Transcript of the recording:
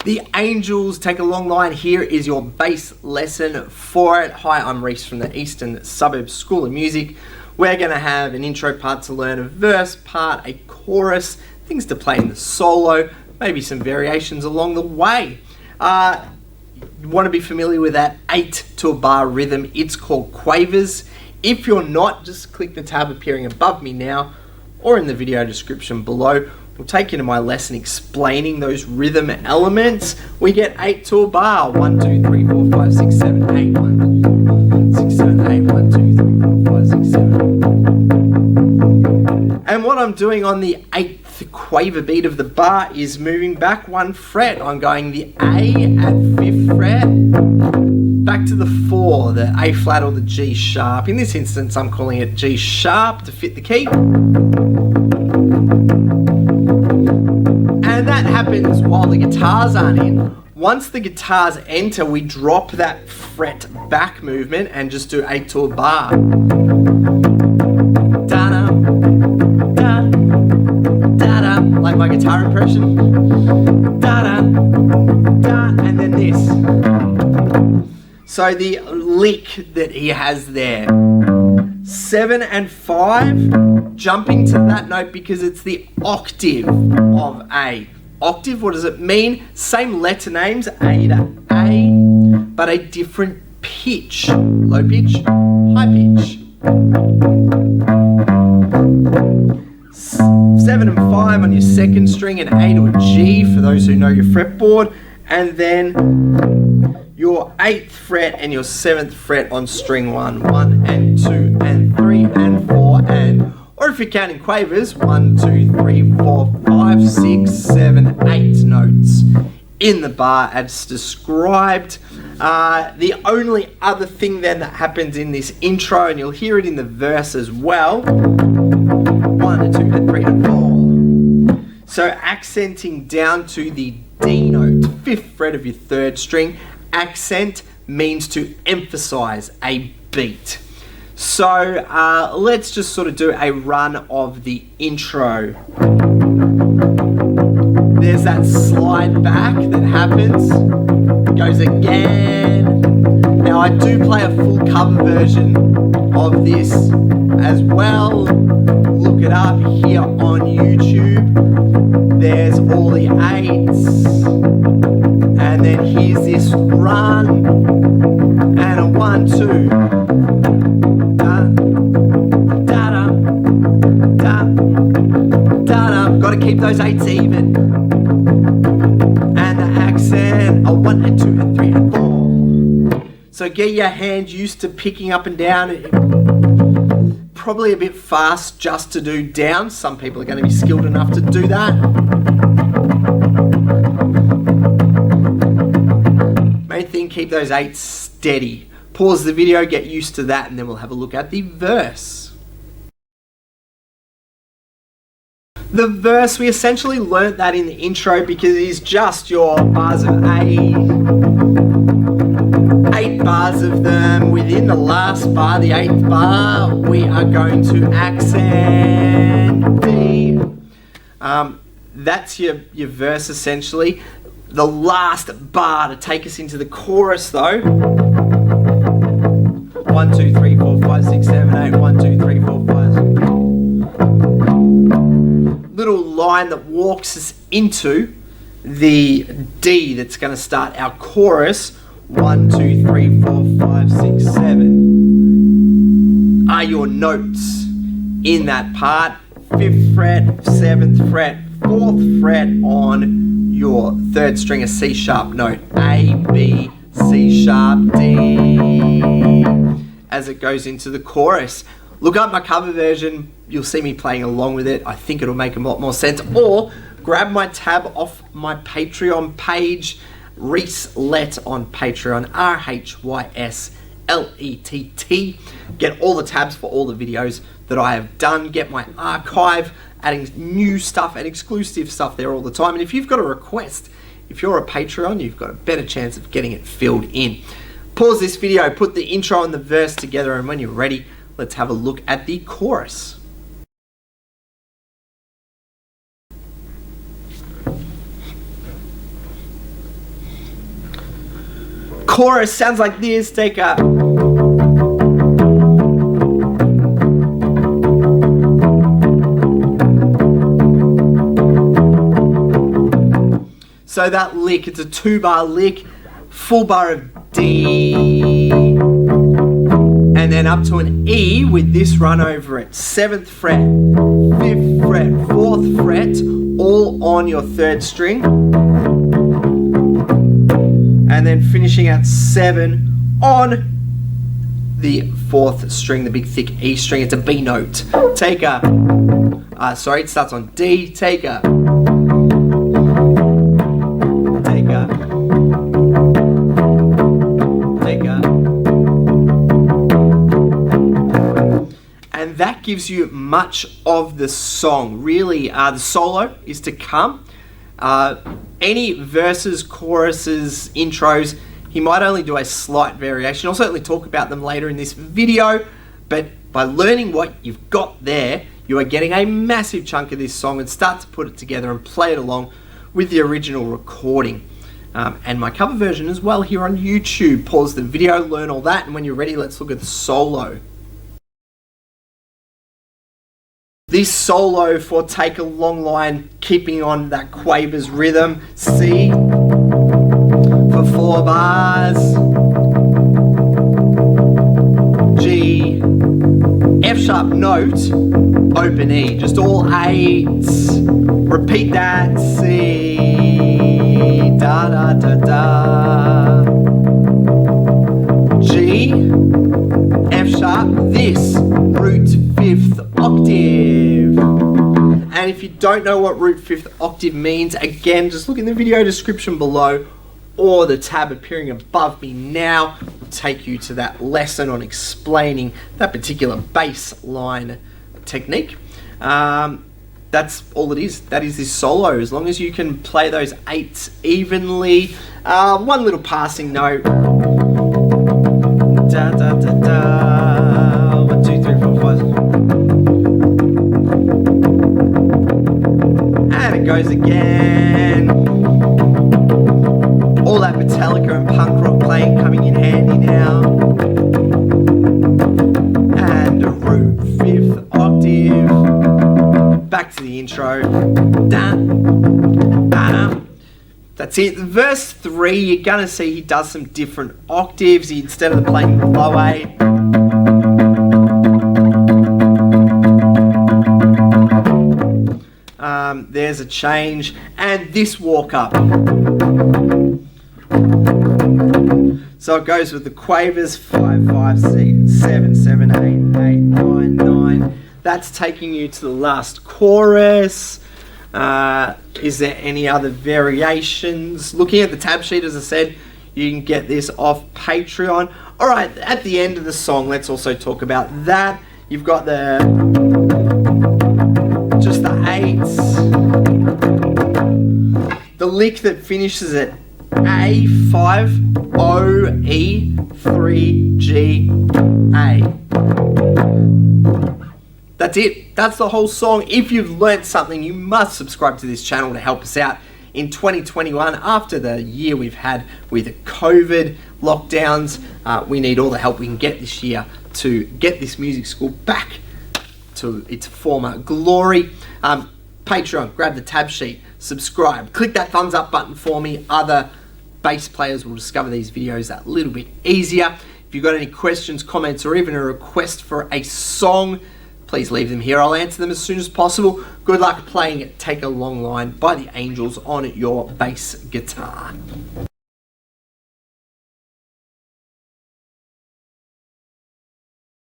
The Angels take a long line. Here is your bass lesson for it. Hi, I'm Reese from the Eastern Suburbs School of Music. We're going to have an intro part to learn, a verse part, a chorus, things to play in the solo, maybe some variations along the way. You want to be familiar with that 8 to a bar rhythm. It's called quavers. If you're not, just click the tab appearing above me now or in the video description below. We'll take you to my lesson explaining those rhythm elements. We get 8 to a bar. 1, 2, 3, 4, 5, 6, 7, 8. 1, 2, 6, 7, 8. 1, 2, 3, 4, 5, 6, 7. And what I'm doing on the 8th quaver beat of the bar is moving back 1 fret. I'm going the A at 5th fret, back to the 4, the A flat or the G sharp. In this instance, I'm calling it G sharp to fit the key. And that happens while the guitars aren't in. Once the guitars enter, we drop that fret back movement and just do 8 to a bar. Da-da, da, da-da, like my guitar impression. Da-da, da, and then this. So the lick that he has there. 7 and 5, jumping to that note because it's the octave of A. Octave, what does it mean? Same letter names, A to A, but a different pitch. Low pitch, high pitch. 7 and 5 on your 2nd string, and A to a G for those who know your fretboard, and then your 8th fret and your 7th fret on string 1, 1 and 2 and 3 and 4 and, or if you're counting quavers, 1, 2, 3, 4, 5, 6, 7, 8 notes in the bar as described. The only other thing then that happens in this intro, and you'll hear it in the verse as well, 1 and 2 and 3 and 4. So accenting down to the D note, 5th fret of your 3rd string. Accent means to emphasize a beat. So let's just sort of do a run of the intro. There's that slide back that happens. Goes again. Now I do play a full cover version of this as well. Look it up here on YouTube. There's all the 8s. And then here's this run, and a 1, 2, da, da, da, da, da, da. Got to keep those 8s even. And the accent, a 1 and 2 and 3 and 4. So get your hand used to picking up and down. Probably a bit fast just to do down. Some people are going to be skilled enough to do that. Main thing, keep those 8s steady. Pause the video, get used to that, and then we'll have a look at the verse. The verse, we essentially learnt that in the intro because it is just your bars of A. 8 bars of them. Within the last bar, the 8th bar, we are going to accent D. That's your verse essentially. The last bar to take us into the chorus though. 1, 2, 3, 4, 5, 6, 7, 8. 1, 2, 3, 4, 5. Little line that walks us into the D that's going to start our chorus. 1, 2, 3, 4, 5, 6, 7 are your notes in that part. 5th fret, 7th fret, 4th fret on your 3rd string, a C sharp note. A, B, C sharp, D, as it goes into the chorus. Look up my cover version, you'll see me playing along with it. I think it'll make a lot more sense. Or grab my tab off my Patreon page, Reese Lett on Patreon, RHYSLETT. Get all the tabs for all the videos that I have done. Get my archive, adding new stuff and exclusive stuff there all the time. And if you've got a request, if you're a Patreon, you've got a better chance of getting it filled in. Pause this video, put the intro and the verse together, and when you're ready, let's have a look at the chorus. chorus sounds like this. Take a... So that lick, it's a 2-bar lick, full bar of D, and then up to an E with this run over it. 7th fret, 5th fret, 4th fret, all on your 3rd string. And then finishing at 7 on the 4th string, the big thick E string. It's a B note. Take a, sorry, it starts on D. Take a, take a, take a. And that gives you much of the song. Really, the solo is to come. Any verses, choruses, intros, he might only do a slight variation. I'll certainly talk about them later in this video, but by learning what you've got there, you are getting a massive chunk of this song and start to put it together and play it along with the original recording. And my cover version as well here on YouTube. Pause the video, learn all that, and when you're ready, let's look at the solo. This solo for Take a Long Line, keeping on that Quavers rhythm. C for 4 bars. G, F sharp note, open E, just all 8s. Repeat that. C, da da da da. G, F sharp, this root 5th octave. And if you don't know what root 5th octave means, again, just look in the video description below or the tab appearing above me now will take you to that lesson on explaining that particular bass line technique. That's all it is. That is this solo. As long as you can play those 8s evenly. One little passing note. Da da da da. 1, 2, 3, 4, 5. And it goes again. All that Metallica and punk rock playing coming in handy now. And a root 5th octave. Back to the intro. Da, da. That's it. Verse 3, you're gonna see he does some different octaves. Instead of playing the low A, there's a change, and this walk up. So it goes with the Quavers 5, 5, 6, 7, 7, 8, 8, 9, 9. That's taking you to the last chorus. Is there any other variations? Looking at the tab sheet, as I said, you can get this off Patreon. All right, at the end of the song, let's also talk about that. You've got just the 8s. The lick that finishes at A, 5, O, E, 3, G, A. That's it. That's the whole song. If you've learnt something, you must subscribe to this channel to help us out in 2021 after the year we've had with COVID lockdowns. We need all the help we can get this year to get this music school back to its former glory. Patreon, grab the tab sheet, subscribe, click that thumbs up button for me. Other bass players will discover these videos that little bit easier. If you've got any questions, comments, or even a request for a song, please leave them here. I'll answer them as soon as possible. Good luck playing Take a Long Line by the Angels on your bass guitar.